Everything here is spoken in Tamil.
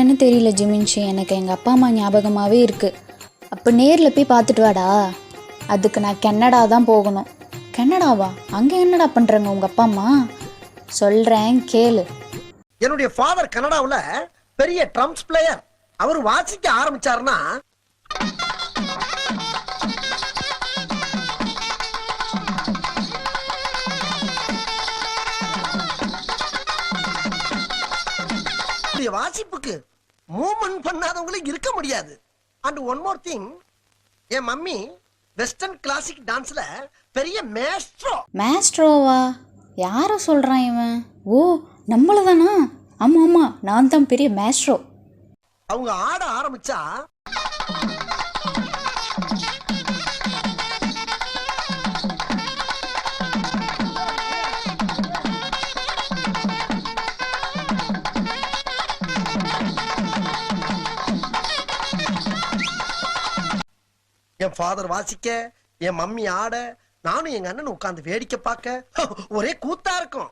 ஏன்னு தெரியல ஜிமின்ஷி, எனக்கு எங்கள் அப்பா அம்மா ஞாபகமாகவே இருக்குது. அப்போ நேரில் போய் பார்த்துட்டு வாடா. அதுக்கு நான் கனடா தான் போகணும். கனடாவா? அங்கே என்னடா பண்ணுறாங்க உங்கள் அப்பா அம்மா? சொல்கிறேன் கேளு. என்னுடைய ஃபாதர் கனடாவில் பெரிய ட்ரம்ஸ் பிளேயர். அவர் வாசிக்க ஆரம்பிச்சாருன்னா வாசிப்புக்கு மூவ்மெண்ட் பண்ணாதவங்களுக்கு இருக்க முடியாது. அண்ட் ஒன் மோர் திங், என் மம்மி வெஸ்டர்ன் கிளாசிக் டான்ஸ்ல பெரிய மேஸ்ட்ரோ. மேஸ்ட்ரோவா? யாரை சொல்கிறான் இவன்? ஓ, நம்மள தானா? ஆமாம் ஆமாம், நான் தான் பெரிய மேஸ்ட்ரோ. அவங்க ஆட ஆரம்பிச்சா என் ஃபாதர் வாசிக்க, என் மம்மி ஆட, நானும் எங்க அண்ணன் உட்கார்ந்து வேடிக்கை பார்க்க ஒரே கூத்தா இருக்கும்.